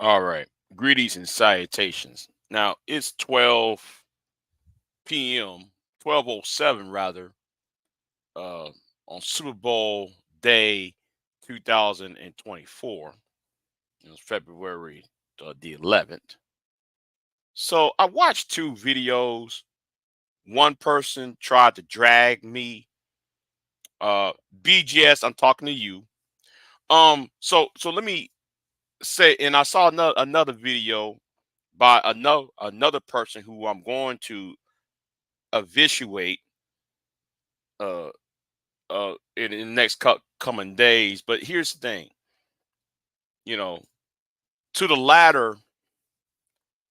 All right. Greetings and salutations. Now it's 12 p.m., 12:07 rather, uh, on Super Bowl day 2024. It was February the 11th. So I watched two videos. One person tried to drag me. BGS, I'm talking to you. So let me say, and I saw another video by another person who I'm going to eviscerate uh in the next coming days. But here's the thing, you know, to the latter,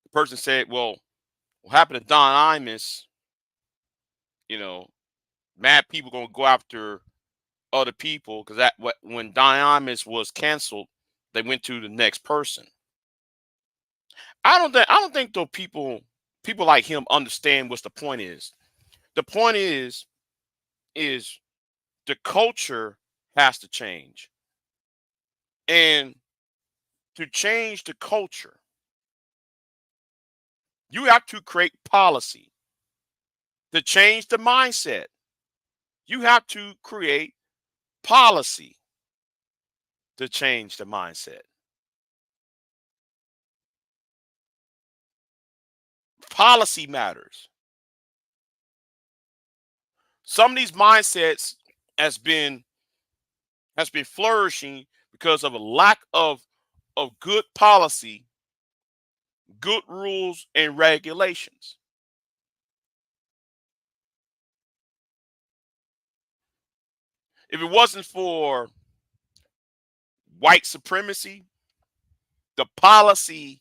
the person said, "Well, what happened to Don Imus? You know, mad people gonna go after other people because that what when Don Imus was canceled, they went to the next person." I don't think though people like him understand what's the point is. The point is the culture has to change. And to change the culture, you have to create policy. To change the mindset, you have to create policy to change the mindset. Policy matters. Some of these mindsets has been has been flourishing because of a lack of good policy, good rules and regulations. If it wasn't for white supremacy, the policy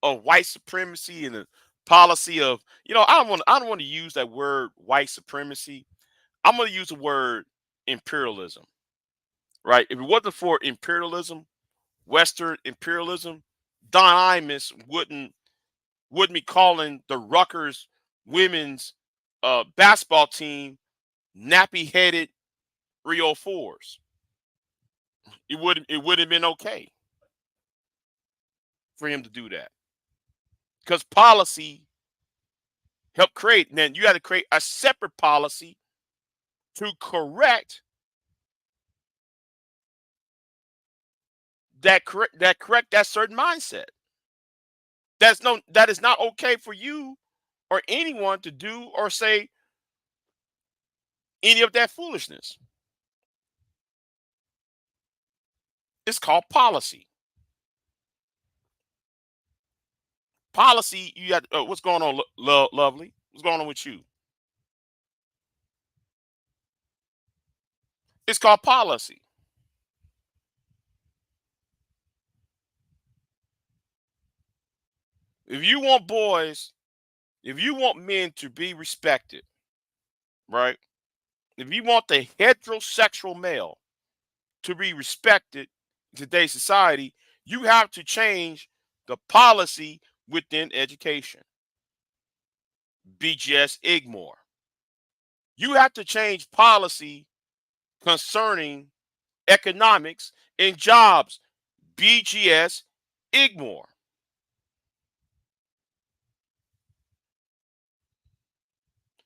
of white supremacy and the policy of, I don't want to use that word white supremacy. I'm going to use the word imperialism, right? If it wasn't for imperialism, Western imperialism, Don Imus wouldn't be calling the Rutgers women's basketball team nappy headed 304s. It would have been okay for him to do that because policy helped create. And then you had to create a separate policy to correct that certain mindset. That is not okay for you or anyone to do or say any of that foolishness. It's called policy. Policy. You had what's going on, lovely? What's going on with you? It's called policy. If you want boys, if you want men to be respected, right? If you want the heterosexual male to be respected in today's society, you have to change the policy within education. BGS Igmore. You have to change policy concerning economics and jobs. BGS Igmore.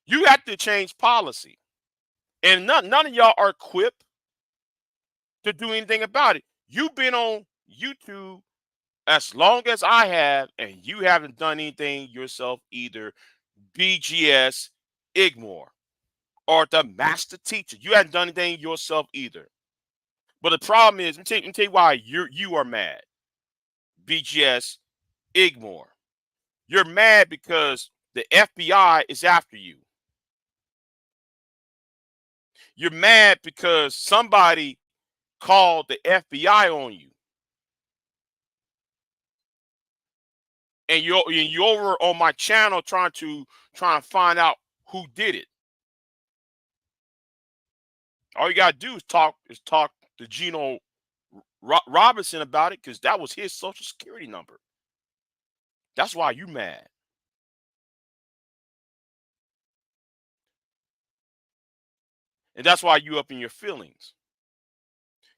You have to change policy. And none of y'all are equipped to do anything about it. You've been on YouTube as long as I have, and you haven't done anything yourself either. BGS Igmore or the master teacher. You haven't done anything yourself either. But the problem is, let me tell you why you are mad. BGS Igmore. You're mad because the FBI is after you. You're mad because somebody called the FBI on you. And you're over on my channel trying to find out who did it. All you gotta do is talk to Gino Robinson about it because that was his social security number. That's why you mad, and that's why you up in your feelings.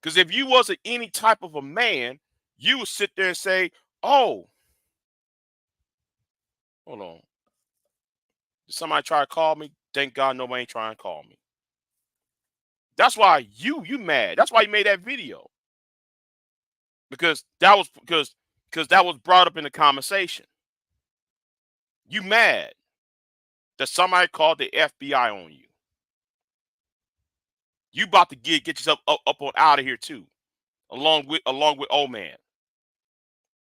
Because if you wasn't any type of a man, you would sit there and say, Oh, hold on. Did somebody try to call me? Thank God nobody ain't trying to call me. That's why you mad. That's why you made that video. Because that was brought up in the conversation. You mad that somebody called the FBI on you. You about to get yourself up on out of here too, along with old man.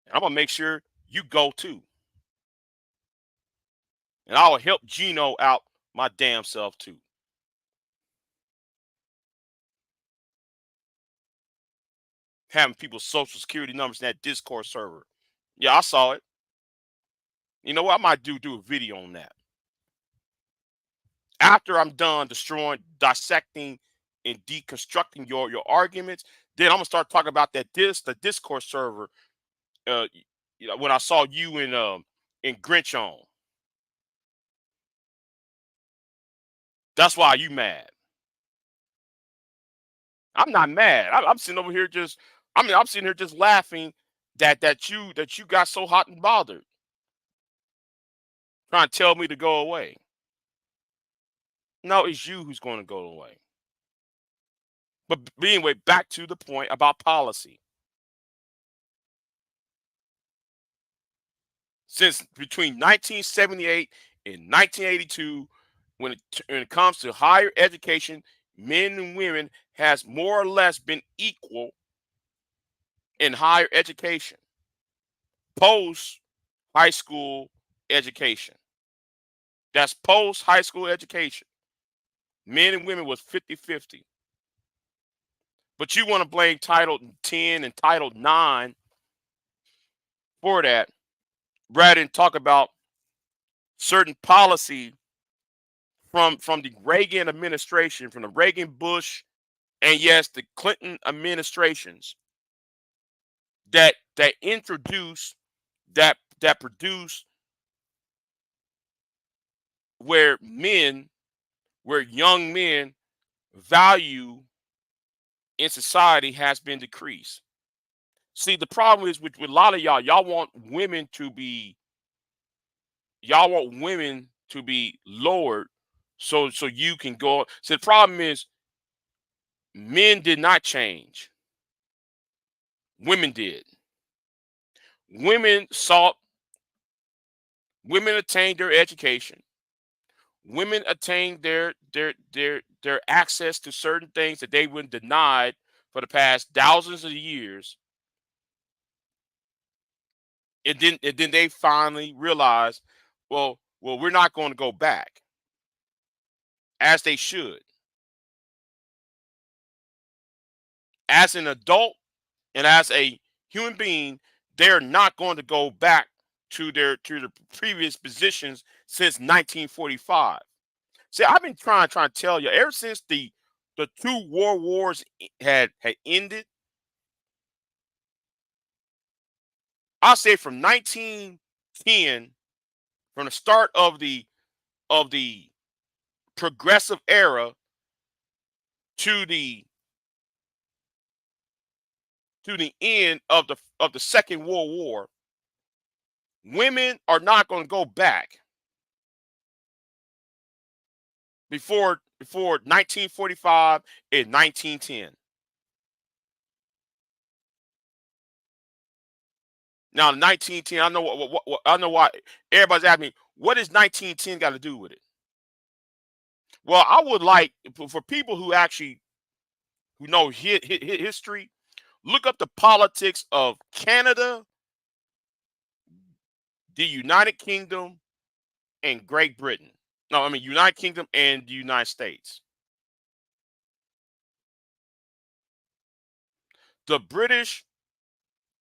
And I'm gonna make sure you go too. And I will help Gino out my damn self too. Having people's social security numbers in that Discord server. Yeah, I saw it. You know what? I might do a video on that. After I'm done destroying, dissecting, and deconstructing your arguments, then I'm gonna start talking about the Discord server. Uh, when I saw you in Grinch on, that's why you mad. I'm not mad. I'm sitting over here just. I mean, I'm sitting here just laughing that you got so hot and bothered, trying to tell me to go away. No, it's you who's going to go away. But anyway, back to the point about policy. Since between 1978 and 1982, when it comes to higher education, men and women has more or less been equal in higher education, post high school education. That's post high school education. Men and women was 50-50. But you want to blame Title 10 and Title 9 for that, rather than talk about certain policy from the Reagan administration, from the Reagan Bush, and yes, the Clinton administrations that introduced that produced where young men value in society has been decreased. See, the problem is with a lot of y'all want women to be lowered so you can go. So the problem is men did not change. Women did. Women sought, women attained their education. Women attained their access to certain things that they been denied for the past thousands of years. And then they finally realized, well, we're not going to go back, as they should. As an adult and as a human being, they're not going to go back to the previous positions since 1945. See, I've been trying to tell you ever since the two world wars had ended. I'll say from 1910, from the start of the progressive era to the end of the Second World War, women are not going to go back before 1945 and 1910. Now, 1910, I know I know why everybody's asking me, what does 1910 got to do with it? Well, I would like for people who actually who know history, look up the politics of Canada, the United Kingdom, and Great Britain. No, I mean United Kingdom and the United States. The British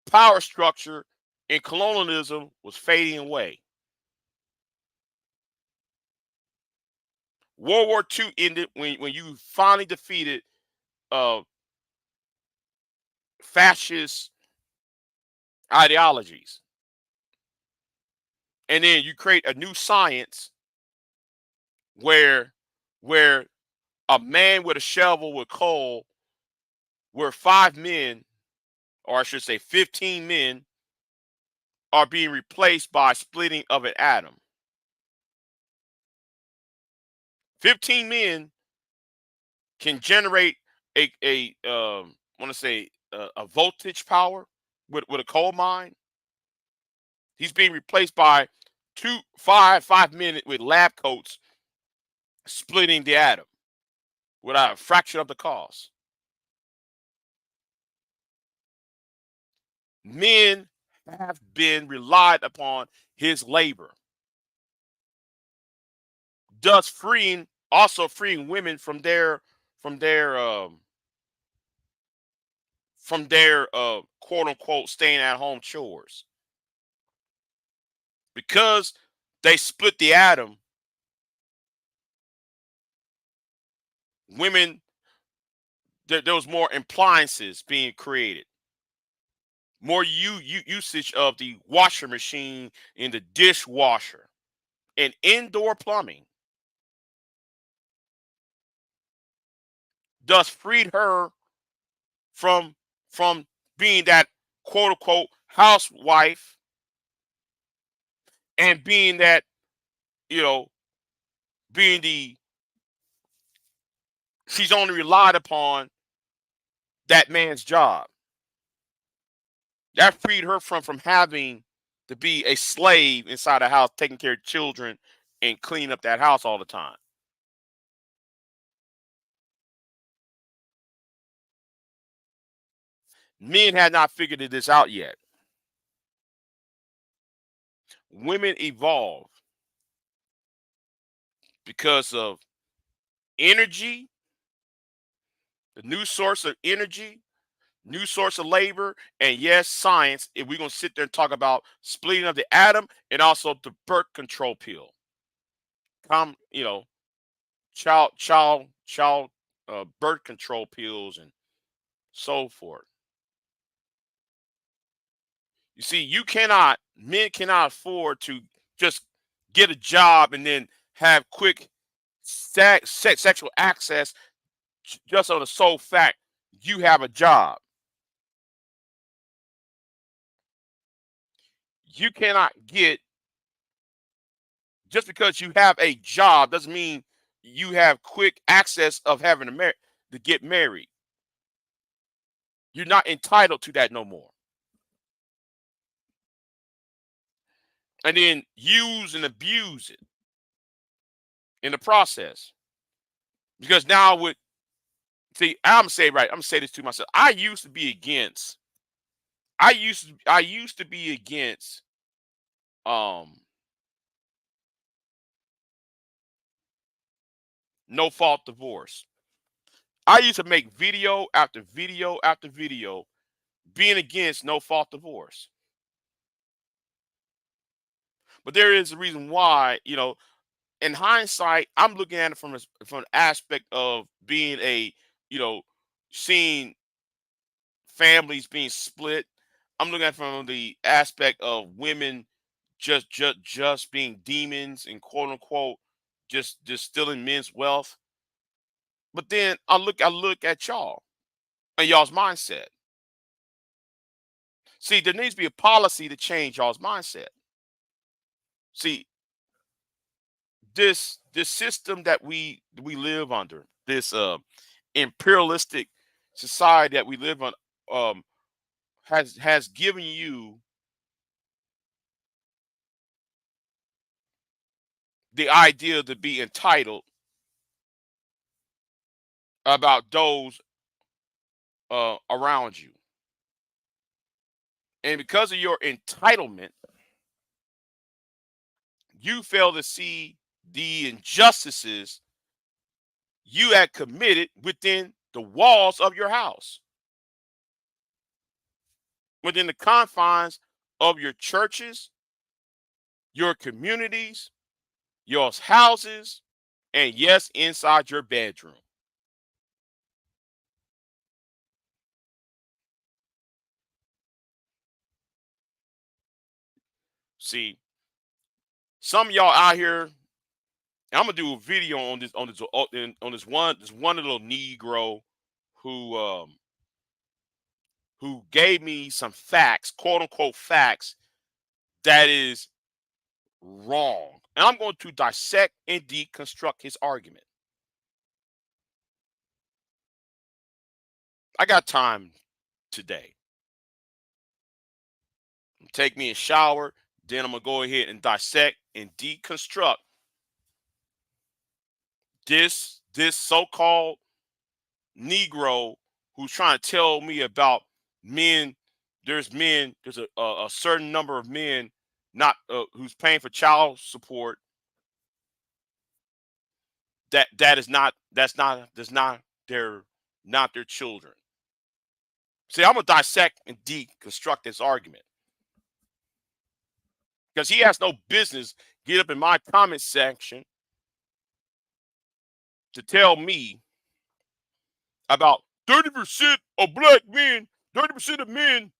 power structure and colonialism was fading away. World War II ended when you finally defeated uh, fascist ideologies, and then you create a new science where where a man with a shovel with coal, where five men, or I should say 15 men, are being replaced by splitting of an atom. 15 men can generate a want to say a voltage power with a coal mine. He's being replaced by five men with lab coats splitting the atom without a fraction of the cost. Men have been relied upon his labor, thus freeing women from their quote unquote staying at home chores because they split the atom. Women, there was more appliances being created, more usage of the washer machine and the dishwasher and indoor plumbing, thus freed her from from being that quote unquote housewife and being that, you know, being the she's only relied upon that man's job. That freed her from having to be a slave inside the house, taking care of children and cleaning up that house all the time. Men had not figured this out yet. Women evolve because of energy, the new source of energy, new source of labor, and yes, science. If we're gonna sit there and talk about splitting of the atom and also the birth control pill, you know, child birth control pills and so forth. You see, men cannot afford to just get a job and then have quick sexual access just on the sole fact you have a job. You cannot get just because you have a job doesn't mean you have quick access of having to get married. You're not entitled to that no more. And then use and abuse it in the process. Because now with see, I'm gonna say this to myself. I used to be against um no fault divorce. I used to make video after video after video being against no fault divorce. But there is a reason why, in hindsight, I'm looking at it from an aspect of being you know, seeing families being split. I'm looking at it from the aspect of women just being demons and quote unquote just stealing men's wealth. But then I look at y'all and y'all's mindset. See, there needs to be a policy to change y'all's mindset. See, this system that we live under, this imperialistic society that we live on, um, has given you the idea to be entitled about those around you, and because of your entitlement, you fail to see the injustices you had committed within the walls of your house, within the confines of your churches, your communities, your houses, and yes, inside your bedroom. See, some of y'all out here, I'm gonna do a video on this one little Negro who who gave me some facts, quote unquote facts, that is wrong. And I'm going to dissect and deconstruct his argument. I got time today. Take me a shower, then I'm going to go ahead and dissect and deconstruct this so-called Negro who's trying to tell me about men. There's a certain number of men not who's paying for child support that is not that's not their not their children. See, I'm gonna dissect and deconstruct this argument because he has no business get up in my comment section to tell me about 30% of black men, 30% of men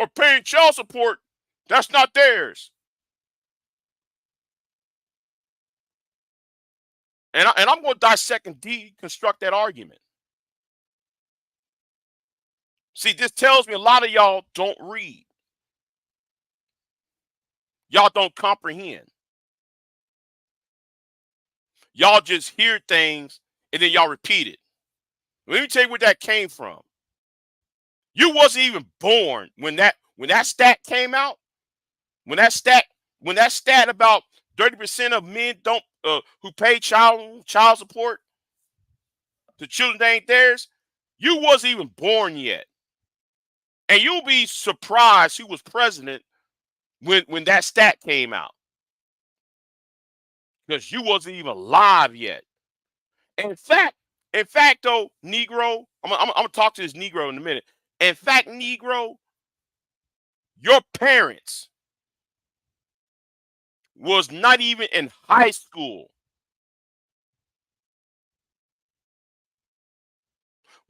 are paying child support. That's not theirs. And I'm going to dissect and deconstruct that argument. See, this tells me a lot of y'all don't read. Y'all don't comprehend. Y'all just hear things and then y'all repeat it. Let me tell you where that came from. You wasn't even born when that stat came out. When that stat about 30% of men don't who pay child support, the children that ain't theirs, you wasn't even born yet. And you'll be surprised who was president when that stat came out. Because you wasn't even alive yet. In fact, though, Negro, I'm gonna talk to this Negro in a minute. In fact, Negro, your parents was not even in high school.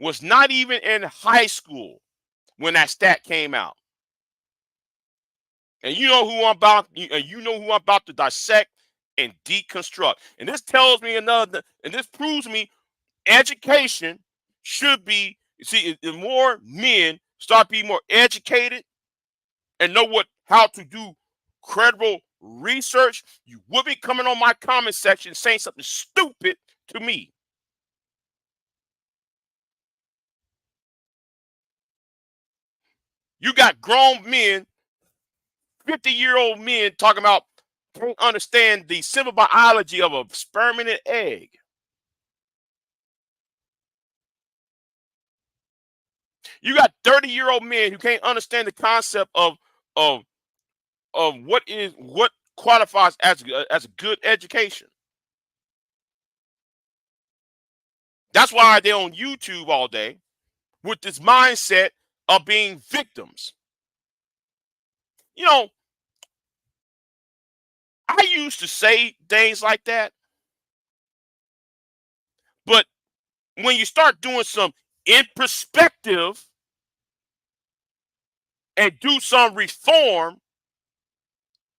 Was not even in high school when that stat came out. And you know who I'm about to dissect and deconstruct. And this tells me and this proves to me education should be, see, if more men start being more educated and know how to do credible research, you will be coming on my comment section saying something stupid to me. You got grown men, 50-year-old men talking about can't understand the simple biology of a sperm and an egg. You got 30-year-old men who can't understand the concept of what qualifies as a good education. That's why they're on YouTube all day with this mindset of being victims. You know, I used to say things like that, but when you start doing some in perspective and do some reform,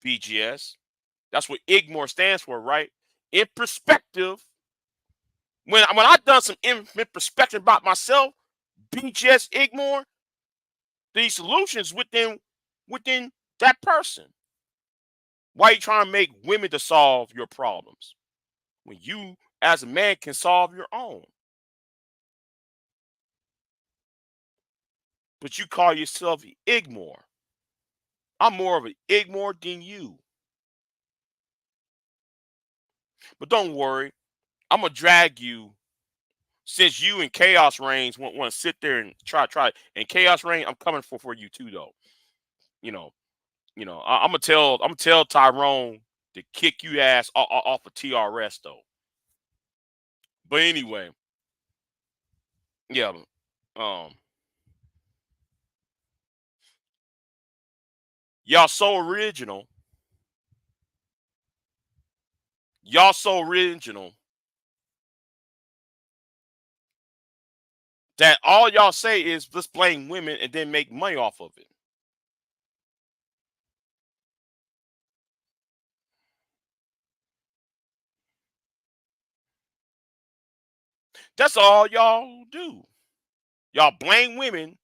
BGS, that's what IGMOR stands for, right? In perspective. When I've done some in perspective about myself, BGS, IGMOR, the solutions within that person. Why are you trying to make women to solve your problems when you as a man can solve your own? But you call yourself IGMOR. I'm more of an IGMOR than you. But don't worry, I'm gonna drag you since you and Chaos Reigns want to sit there and try. And Chaos Reign, I'm coming for you too though. You know, I'm gonna tell Tyrone to kick you ass off of TRS though. But anyway, yeah, um, y'all so original. Y'all so original that all y'all say is let's blame women and then make money off of it. That's all y'all do. Y'all blame women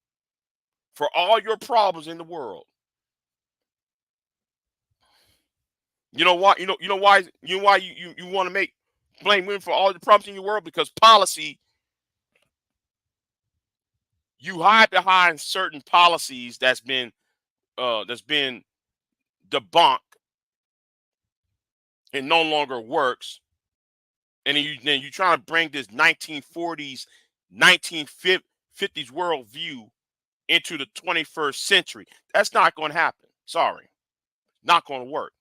for all your problems in the world. You know why? You know why? You know why you want to make blame women for all the problems in your world? Because policy, you hide behind certain policies that's been debunked and no longer works, and then you try to bring this 1940s, 1950s worldview into the 21st century. That's not going to happen. Sorry, not going to work.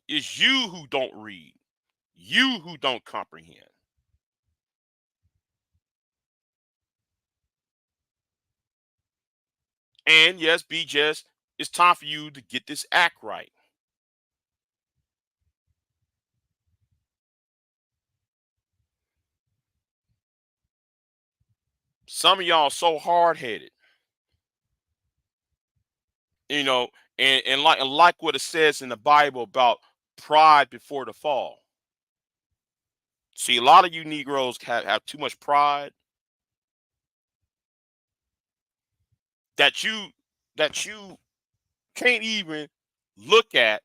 It's you who don't read, you who don't comprehend. And yes, BJS, it's time for you to get this act right. Some of y'all so hard headed, you know, and like what it says in the Bible about pride before the fall. See, a lot of you Negroes have too much pride that you can't even look at,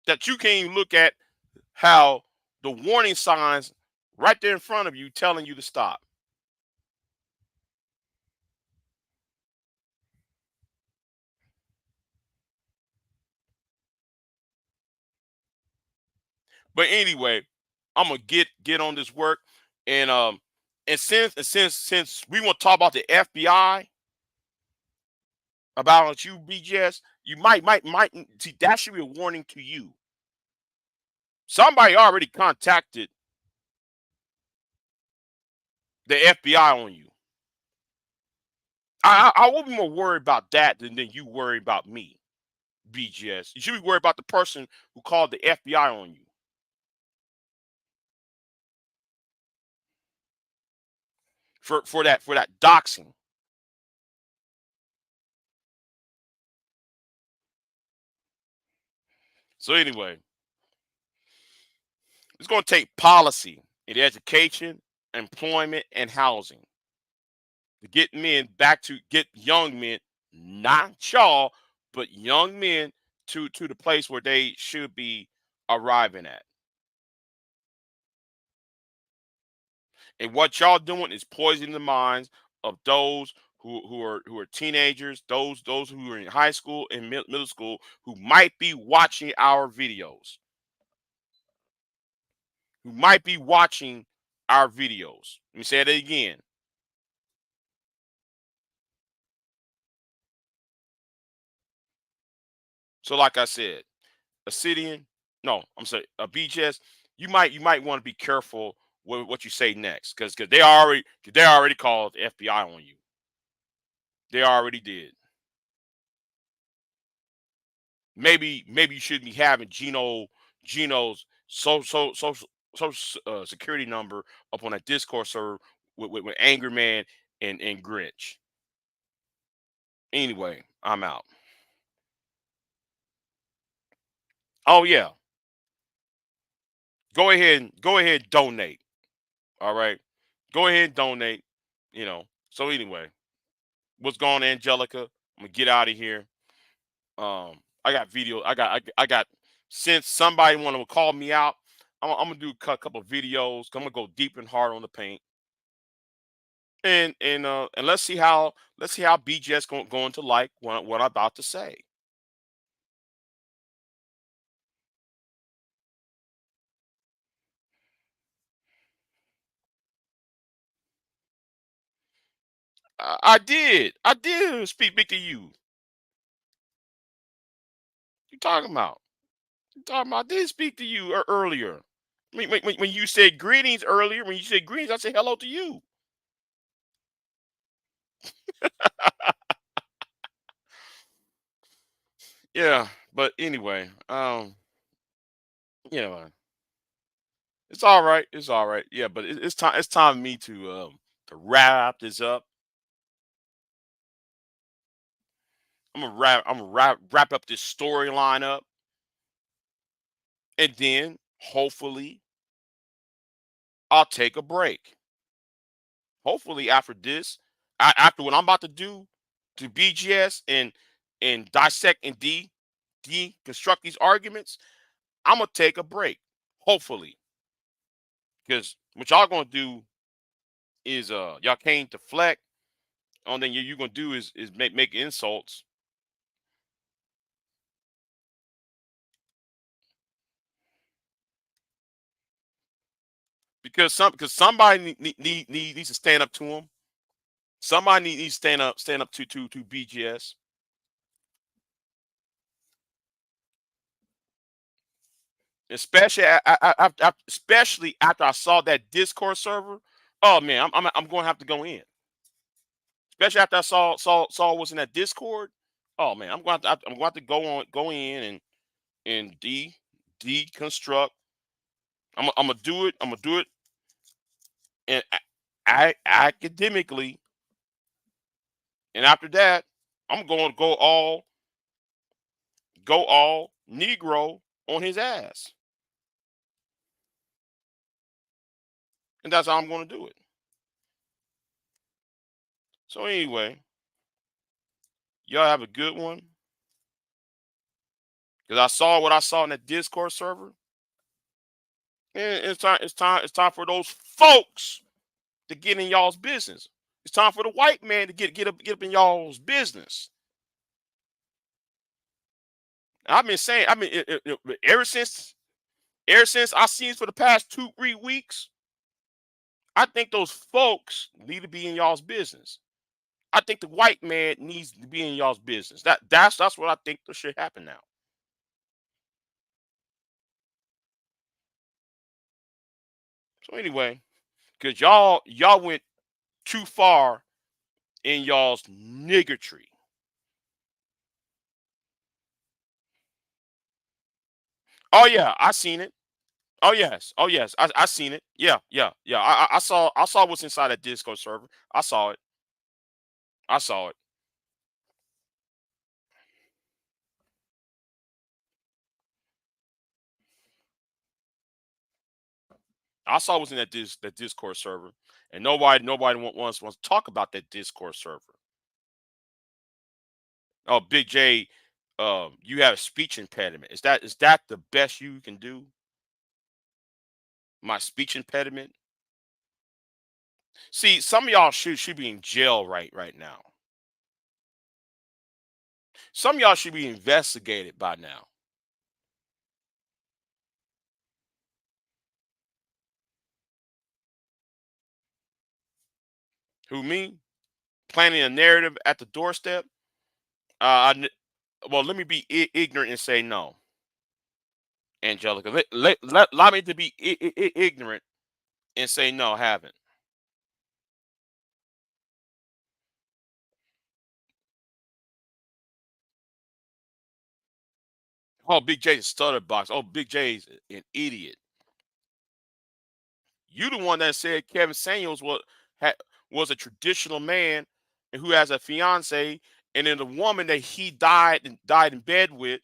that you can't even look at how the warning signs right there in front of you telling you to stop. But anyway, I'm gonna get on this work, and since we want to talk about the FBI, about you BGS, you might see that should be a warning to you. Somebody already contacted the FBI on you. I will be more worried about that than you worry about me, BGS. You should be worried about the person who called the FBI on you for that doxing. So anyway, it's going to take policy in education, employment, and housing to get men back to get young men, not y'all, but young men to the place where they should be arriving at. And what y'all doing is poisoning the minds of those who are teenagers, those who are in high school and middle school who might be watching our videos, who might be watching our videos. Let me say it again. So, like I said, Obsidian, no, I'm sorry, a BGS, you might want to be careful with what you say next, because they already called the FBI on you. They already did. Maybe you should be having Geno's social security number up on a Discord server with Angry Man and Grinch. Anyway, I'm out. Oh yeah, go ahead, donate. All right, go ahead and donate. You know. So anyway, what's going on, Angelica? I'm gonna get out of here. I got video. I got. Since somebody want to call me out, I'm gonna do a couple of videos. I'm gonna go deep and hard on the paint, and let's see how BJ's going to like what I'm about to say. I did speak to you. You talking about? You talking about? I did speak to you earlier. When you said greetings earlier, when you said greetings, I said hello to you. Yeah, but anyway, yeah, it's all right. It's all right. Yeah, but it's time. It's time for me to wrap this up. I'm gonna wrap up this storyline up, and then hopefully I'll take a break. Hopefully, after this, after what I'm about to do to BGS and dissect and deconstruct these arguments, I'm gonna take a break. Hopefully, because what y'all gonna do is y'all can't deflect. Only thing you gonna do is make insults. Because somebody needs to stand up to him. Somebody needs to stand up to BGS, especially especially after I saw that Discord server. Oh man, I'm going to have to go in. Especially after I saw what's in that Discord. Oh man, I'm going to have to go in and deconstruct. I'm gonna do it. I'm gonna do it and academically, and after that, I'm going to go all Negro on his ass, and that's how I'm going to do it. So anyway, y'all have a good one. Because I saw what I saw in that Discord server, and it's time for those folks to get in y'all's business. It's time for the white man to get up in y'all's business. I've been saying, ever since I seen for the past 2 3 weeks, I think those folks need to be in y'all's business. I think the white man needs to be in y'all's business. That's what I think should happen now. So anyway, because y'all went too far in y'all's niggertry. Oh yeah, I seen it. Oh yes, oh yes, I seen it. Yeah, yeah, yeah. I saw what's inside that Discord server. I saw it. I saw it. I saw what's in that Discord server, and nobody wants to talk about that Discord server. Oh, Big J, you have a speech impediment. Is that the best you can do? My speech impediment. See, some of y'all should be in jail right now. Some of y'all should be investigated by now. Who, me? Planning a narrative at the doorstep? Well, let me be ignorant and say no, Angelica. Allow me to be ignorant and say no, haven't. Oh, Big J's a stutter box. Oh, Big J's an idiot. You the one that said Kevin Samuels was a traditional man and who has a fiance, and then the woman that he died in bed with,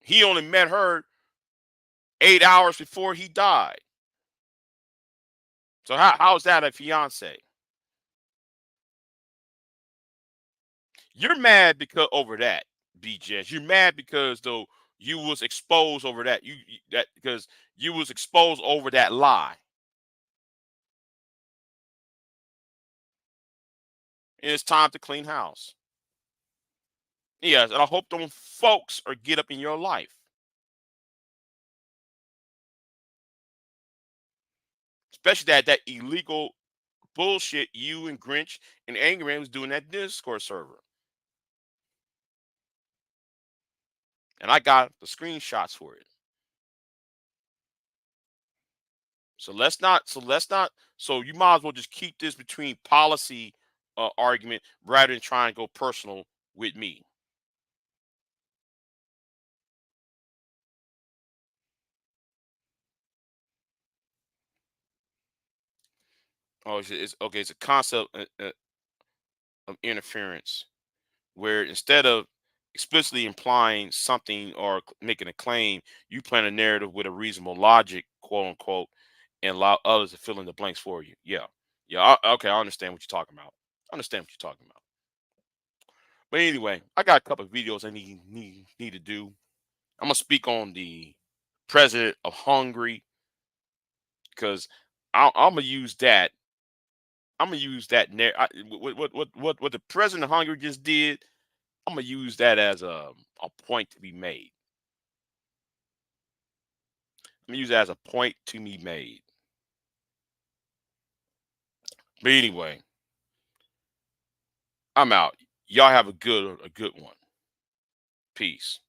he only met her 8 hours before he died. So how is that a fiance? You're mad because over that, BJ. You're mad because though you was exposed over that. That because you was exposed over that lie. And it's time to clean house. Yes, and I hope them folks are get up in your life. Especially that illegal bullshit you and Grinch and Angry Man was doing that Discord server. And I got the screenshots for it. So you might as well just keep this between policy argument rather than trying to go personal with me. Oh, it's okay. It's a concept of interference where instead of explicitly implying something or making a claim, you plan a narrative with a reasonable logic, quote unquote, and allow others to fill in the blanks for you. Yeah. Yeah. Okay. I understand what you're talking about. I understand what you're talking about. But anyway, I got a couple of videos I need to do. I'm gonna speak on the president of Hungary because I'm gonna use that. I'm gonna use that. What the president of Hungary just did. I'm gonna use that as a point to be made. I'm gonna use that as a point to be made. But anyway, I'm out. Y'all have a good one. Peace.